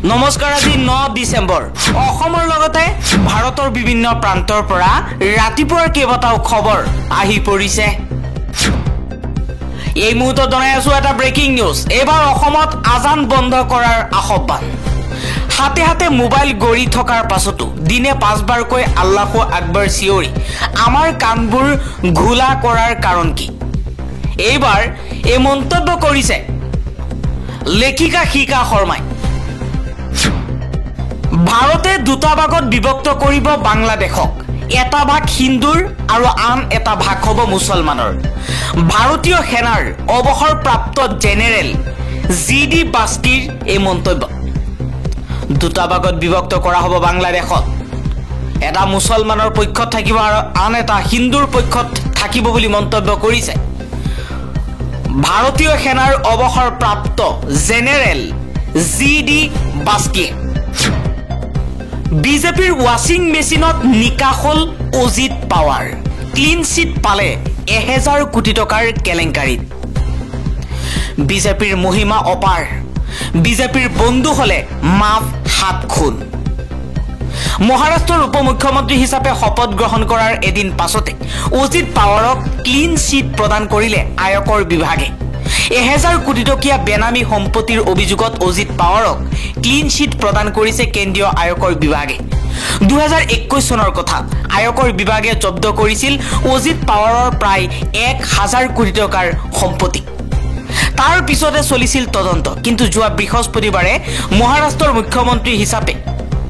নমস্কাৰ আজি 9 ডিসেম্বৰ অসমৰ লগতে ভাৰতৰ বিভিন্ন প্ৰান্তৰ পৰা ৰাতিপুৱাৰ কেইবাটাও খবৰ আহি পৰিছে এই মুহূৰ্তত জনাই আছো এটা ব্ৰেকিং নিউজ এবাৰ অসমত আজান বন্ধ কৰাৰ আহ্বান হাতে হাতে মোবাইল গৰি থকাৰ পাছতো দিনে 5 বাৰকৈ আল্লাহু আকবৰ চিঞৰি আমাৰ কানবোৰ ঘোলা কৰাৰ কাৰণ কি এইবাৰ এই মন্তব্য কৰিছে লেখিকা শিকা শৰ্মাই ভাৰতে দুটা ভাগত বিভক্ত কৰিব বাংলাদেশক এটা ভাগ হিন্দুৰ আৰু আন এটা ভাগ হ'ব মুছলমানৰ ভাৰতীয় সেনাৰ অৱসৰপ্ৰাপ্ত জেনেৰেল জিডি বাস্কিৰ এই মন্তব্য দুটা ভাগত বিভক্ত কৰা হ'ব বাংলাদেশত এটা মুছলমানৰ পক্ষত থাকিব আৰু আন এটা হিন্দুৰ পক্ষত থাকিব বুলি মন্তব্য কৰিছে ভাৰতীয় সেনাৰ অৱসৰপ্ৰাপ্ত জেনেৰেল জিডি বাস্কি বিজেপিৰ ৱাচিং মেচিনত নিকাহ হল অজিত পাৱাৰ ক্লিন চিট পালে 1000 কোটি টকাৰ কেলেংকাৰীত বিজেপিৰ মহিমা অপাৰ বিজেপিৰ বন্ধু হলে মাফ 7 খুন মহাৰাষ্ট্ৰৰ উপমুখ্যমন্ত্ৰী হিচাপে শপত গ্ৰহণ কৰাৰ এদিন পাছতে অজিত পাৱাৰক ক্লিন চিট প্ৰদান কৰিলে আয়কৰ বিভাগে 1000 কোটি টকীয়া বেনামী সম্পত্তিৰ অভিযোগত অজিত পাৱাৰক ক্লিন চিট প্ৰদান কৰিছে কেন্দ্ৰীয় আয়কৰ বিভাগে 2021 চনৰ কথা আয়কৰ বিভাগে জব্দ কৰিছিল অজিত পাৱাৰৰ প্ৰায় 1000 কোটি টকাৰ সম্পত্তি তাৰ পিছতে চলিছিল তদন্ত কিন্তু যোৱা বৃহস্পতিবাৰে মহাৰাষ্ট্ৰৰ মুখ্যমন্ত্ৰী হিচাপে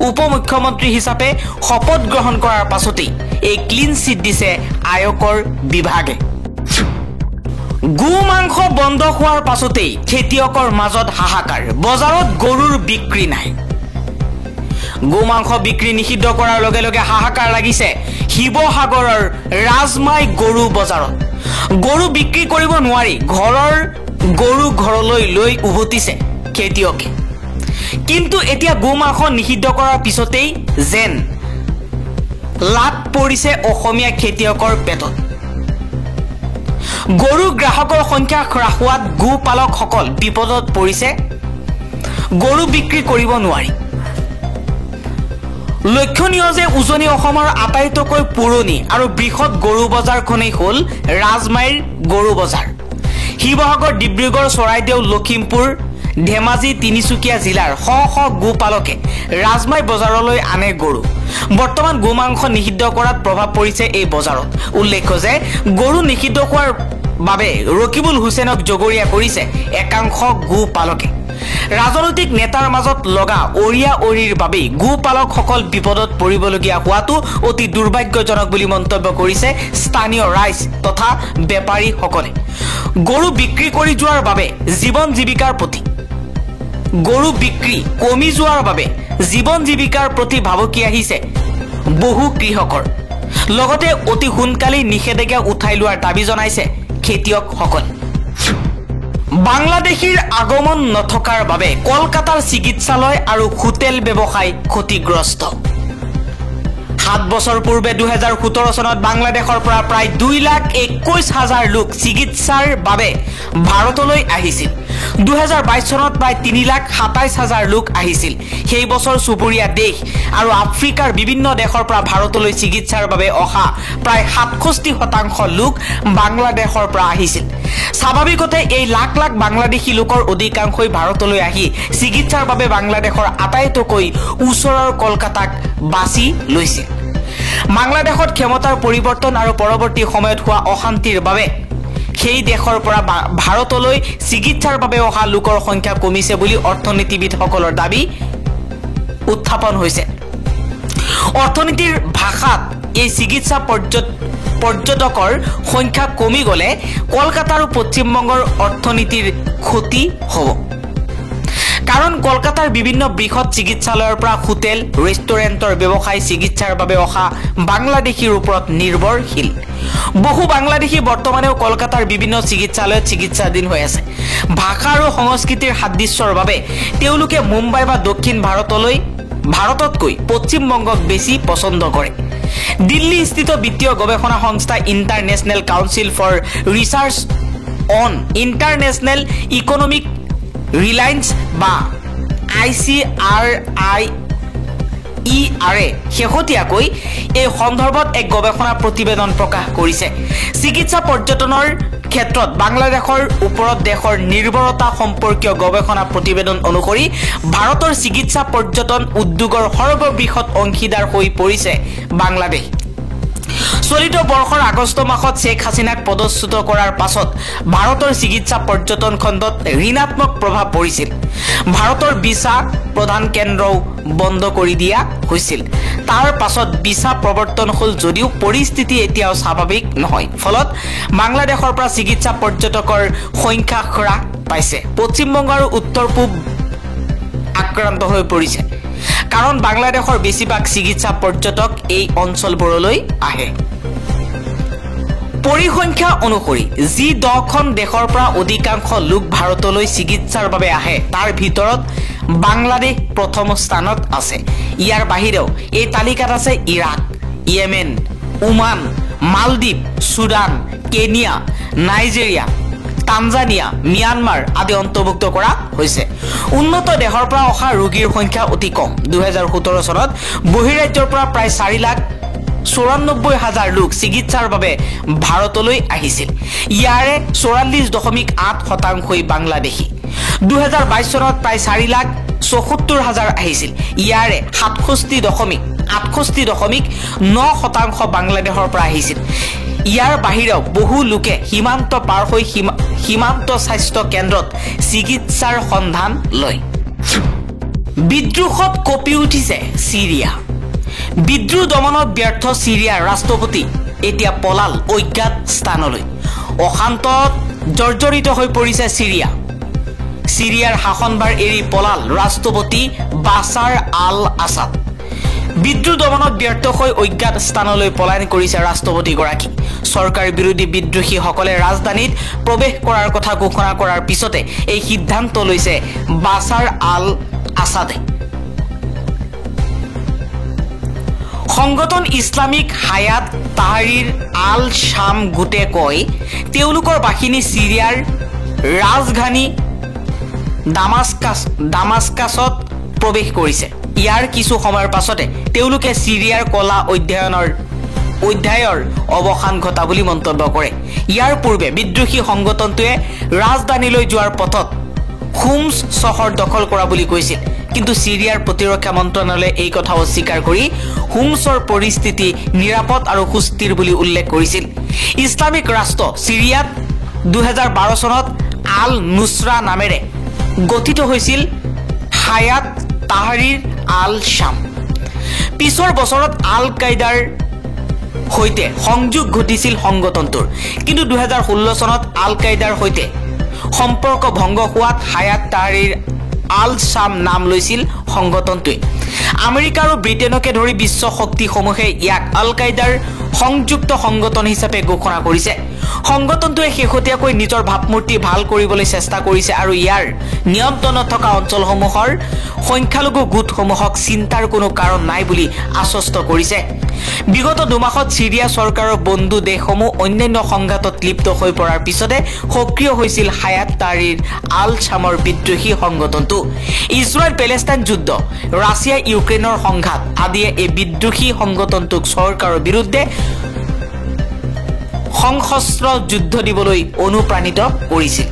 উপমুখ্যমন্ত্ৰী হিচাপে শপত গ্ৰহণ কৰাৰ পাছতে এই ক্লিন চিট দিছে আয়কৰ বিভাগে গো মাংস বন্ধ হোৱাৰ পাছতে খেতিয়কৰ মাজত হাহাকাৰ বজাৰত গৰুৰ বিক্ৰী নাই গো মাংস বিক্ৰী নিষিদ্ধ কৰাৰ লগে লগে হাহাকাৰ লাগিছে শিৱসাগৰৰ ৰাজমাই গৰু বজাৰত গৰু বিক্ৰী কৰিব নোৱাৰি ঘৰৰ গৰু ঘৰলৈ লৈ উভতিছে খেতিয়কে কিন্তু এতিয়া গো মাংস নিষিদ্ধ কৰাৰ পিছতেই যেন লাট পৰিছে অসমীয়া খেতিয়কৰ পেটত গৰু গ্ৰাহকৰ সংখ্যা হ্ৰাস হোৱাত গো পালকসকল বিপদত পৰিছে গৰু বিক্ৰী কৰিব নোৱাৰি লক্ষণীয় যে উজনি অসমৰ আটাইতকৈ পুৰণি আৰু বৃহৎ গৰু বজাৰখনেই হ'ল ৰাজমাইৰ গৰু বজাৰ শিৱসাগৰ ডিব্ৰুগড় চৰাইদেউ লখিমপুৰ ধেমাজি তিনিচুকীয়া জিলাৰ শ শ গো পালকে ৰাজমাই বজাৰলৈ আনে গৰু বৰ্তমান গো মাংস নিষিদ্ধ কৰাত প্ৰভাৱ পৰিছে এই বজাৰত উল্লেখ্য যে গৰু নিষিদ্ধ হোৱাৰ বাবে ৰকিবুল হুছেইনক জগৰীয়া কৰিছে একাংশ গো পালকে ৰাজনৈতিক নেতাৰ মাজত লগা অৰিয়া অৰিৰ বাবে গো পালকসকল বিপদত পৰিবলগীয়া হোৱাটো অতি দুৰ্ভাগ্যজনক বুলি মন্তব্য কৰিছে স্থানীয় ৰাইজ তথা বেপাৰীসকলে গৰু বিক্ৰী কৰি যোৱাৰ বাবে জীৱন জীৱিকাৰ প্ৰতি গৰু বিক্ৰী কমি যোৱাৰ বাবে জীৱন জীৱিকাৰ প্ৰতি ভাবুকি আহিছে বহু কৃষকৰ লগতে অতি সোনকালে নিষেধাজ্ঞা উঠাই লোৱাৰ দাবী জনাইছে খেতিয়কসকল বাংলাদেশীৰ আগমন নথকাৰ বাবে কলকাতাৰ চিকিৎসালয় আৰু হোটেল ব্যৱসায় ক্ষতিগ্ৰস্ত 7 বছৰ পূৰ্বে 2017 চনত বাংলাদেশৰ পৰা প্ৰায় 2,21,000 লোক চিকিৎসাৰ বাবে ভাৰতলৈ আহিছিল 2022 চনত প্ৰায় 3,27,000 লোক আহিছিল সেই বছৰ চুবুৰীয়া দেশ আৰু আফ্ৰিকাৰ বিভিন্ন দেশৰ পৰা ভাৰতলৈ চিকিৎসাৰ বাবে অহা প্ৰায় 67% লোক বাংলাদেশৰ পৰা আহিছিল স্বাভাৱিকতে এই লাখ লাখ বাংলাদেশী লোকৰ অধিকাংশই ভাৰতলৈ আহি চিকিৎসাৰ বাবে বাংলাদেশৰ আটাইতকৈ ওচৰৰ কলকাতাক বাছি লৈছে বাংলাদেশত ক্ষমতাৰ পৰিৱৰ্তন আৰু পৰৱৰ্তী সময়ত হোৱা অশান্তিৰ বাবে সেই দেশৰ পৰা ভাৰতলৈ চিকিৎসাৰ বাবে অহা লোকৰ সংখ্যা কমিছে বুলি অৰ্থনীতিবিদসকলৰ দাবী উত্থাপন হৈছে অৰ্থনীতিৰ ভাষাত এই চিকিৎসা পৰ্যটকৰ সংখ্যা কমি গলে কলকাতা আৰু পশ্চিমবংগৰ অৰ্থনীতিৰ ক্ষতি হ'ব কাৰণ কলকাতাৰ বিভিন্ন বৃহৎ চিকিৎসালয়ৰ পৰা হোটেল ৰেষ্টুৰেণ্টৰ ব্যৱসায় চিকিৎসাৰ বাবে অহা বাংলাদেশীৰ ওপৰত নিৰ্ভৰশীল বহু বাংলাদেশী বৰ্তমানেও কলকাতাৰ বিভিন্ন চিকিৎসালয়ত চিকিৎসাধীন হৈ আছে ভাষা আৰু সংস্কৃতিৰ সাদৃশ্যৰ বাবে তেওঁলোকে মুম্বাই বা দক্ষিণ ভাৰততকৈ পশ্চিমবংগক বেছি পছন্দ কৰে দিল্লী স্থিত বিত্তীয় গৱেষণা সংস্থা International Council for Research on International Economic Reliance বা ICRIER শেহতীয়াকৈ এই সন্দৰ্ভত এক গৱেষণা প্ৰতিবেদন প্ৰকাশ কৰিছে। চিকিৎসা পৰ্যটনৰ ক্ষেত্ৰত বাংলাদেশৰ ওপৰত দেশৰ নিৰ্ভৰতা সম্পৰ্কীয় গৱেষণা প্ৰতিবেদন অনুসৰি ভাৰতৰ চিকিৎসা পৰ্যটন উদ্যোগৰ সৰ্ববৃহৎ অংশীদাৰ হৈ পৰিছে বাংলাদেশ। চলিত বৰ্ষৰ আগষ্ট মাহত শেখ হাছিনাক পদচ্যুত কৰাৰ পাছত ভাৰতৰ চিকিৎসা পৰ্যটন খণ্ডত ঋণাত্মক প্ৰভাৱ পৰিছিল। ভাৰতৰ ভিছা প্ৰধান কেন্দ্ৰও বন্ধ কৰি দিয়া হৈছিল। তাৰ পাছত ভিছা প্ৰৱৰ্তন হ'ল যদিও পৰিস্থিতি এতিয়াও স্বাভাৱিক নহয়। ফলত বাংলাদেশৰ পৰা চিকিৎসা পৰ্যটকৰ সংখ্যা হ্ৰাস পাইছে। পশ্চিমবংগ আৰু উত্তৰ পূব আক্ৰান্ত হৈ পৰিছে, কাৰণ বাংলাদেশৰ বেছিভাগ চিকিৎসা পৰ্যটক এই অঞ্চলবোৰলৈ আহে। পৰিসংখ্যা অনুসৰি যি 10খন দেশৰ পৰা অধিকাংশ লোক ভাৰতলৈ চিকিৎসাৰ বাবে আহে, তাৰ ভিতৰত বাংলাদেশ প্ৰথম স্থানত আছে। ইয়াৰ বাহিৰেও এই তালিকাত আছে ইৰাক, ইয়েমেন, ওমান, মালদ্বীপ, Sudan, Kenya, Nigeria, Tanzania, Myanmar আদি অন্তৰ্ভুক্ত কৰা হৈছে। উন্নত দেশৰ পৰা অহা ৰোগীৰ সংখ্যা অতি কম। 2017 চনত বহিৰাজ্যৰ পৰা প্ৰায় 4,94,000 লোক চিকিৎসাৰ বাবে ভাৰতলৈ আহিছিল। ইয়াৰে 44.8% বাংলাদেশী। 2022 চনত প্ৰায় 4,74,000 আহিছিল। ইয়াৰে 67.9% বাংলাদেশৰ পৰা আহিছিল। ইয়াৰ বাহিৰেও বহু লোকে সীমান্ত পাৰ হৈ সীমান্ত স্বাস্থ্য কেন্দ্ৰত চিকিৎসাৰ সন্ধান লয়। বিদ্ৰোহত কঁপি উঠিছে চিৰিয়া। বিদ্ৰোহ দমনত ব্যৰ্থ চিৰিয়াৰ ৰাষ্ট্ৰপতি এতিয়া পলাল অজ্ঞাত স্থানলৈ। অশান্তত জৰ্জৰিত হৈ পৰিছে চিৰিয়া। চিৰিয়াৰ শাসনভাৰ এৰি পলাল ৰাষ্ট্ৰপতি বাছাৰ আল আছাদ। বিদ্ৰোহ দমনত ব্যৰ্থ হৈ অজ্ঞাত স্থানলৈ পলায়ন কৰিছে ৰাষ্ট্ৰপতিগৰাকী। চৰকাৰ বিৰোধী বিদ্ৰোহীসকলে ৰাজধানীত প্ৰৱেশ কৰাৰ কথা ঘোষণা কৰাৰ পিছতে এই সিদ্ধান্ত লৈছে বাছাৰ আল আছাদে। সংগঠন ইছলামিক হায়াত তাহৰিৰ আল শাম গোটে কয়, তেওঁলোকৰ বাহিনী চিৰিয়াৰ ৰাজধানী দামাস্কাছত প্ৰৱেশ কৰিছে। ইয়াৰ কিছু সময়ৰ পাছতে তেওঁলোকে চিৰিয়াৰ কলা অধ্যায়ৰ অৱসান ঘটা বুলি মন্তব্য কৰে। ইয়াৰ পূৰ্বে বিদ্ৰোহী সংগঠনটোৱে ৰাজধানীলৈ যোৱাৰ পথত হোমছ চহৰ দখল কৰা বুলি কৈছিল, কিন্তু চিৰিয়াৰ প্ৰতিৰক্ষা মন্ত্ৰণালয়ে এই কথা অস্বীকাৰ কৰি হোমছৰ পৰিস্থিতি নিৰাপদ আৰু সুস্থিৰ বুলি উল্লেখ কৰিছিল। ইছলামিক ৰাষ্ট্ৰ চিৰিয়াত 2012 চনত আল নুছৰা নামেৰে গঠিত হৈছিল হায়াত তাহৰিৰ আল শাম। পিছৰ বছৰত আল কায়দাৰ সৈতে সংযোগ ঘটিছিল সংগঠনটোৰ, কিন্তু 2016 চনত আল কায়দাৰ সৈতে সম্পৰ্ক ভংগ হোৱাত হায়াত তাহৰিৰ আল শাম নাম লৈছিল সংগঠনটোৱে। আমেৰিকা আৰু ব্ৰিটেইনকে ধৰি বিশ্ব শক্তিসমূহে ইয়াক আল কায়দাৰ সংযুক্ত সংগঠন হিচাপে ঘোষণা কৰিছে। সংগঠনটোৱে শেহতীয়াকৈ নিজৰ ভাৱমূৰ্তি ভাল কৰিবলৈ চেষ্টা কৰিছে আৰু ইয়াৰ নিয়ন্ত্ৰণত থকা অঞ্চলসমূহৰ সংখ্যালঘু গোটসমূহক চিন্তাৰ কোনো কাৰণ নাই বুলি আশ্বস্ত কৰিছে। বিগত দুমাহত চিৰিয়া চৰকাৰৰ বন্ধু দেশসমূহ অন্যান্য সংঘাতত লিপ্ত হৈ পৰাৰ পিছতে সক্ৰিয় হৈছিল হায়াত তাহৰিৰ আল শামৰ বিদ্ৰোহী সংগঠনটো। ইজৰাইল পেলেষ্টাইন যুদ্ধ, ৰাছিয়া ইউক্ৰেইনৰ সংঘাত আদিয়ে এই বিদ্ৰোহী সংগঠনটোক চৰকাৰৰ বিৰুদ্ধে সশস্ত্ৰ যুদ্ধ দিবলৈ অনুপ্ৰাণিত কৰিছিল।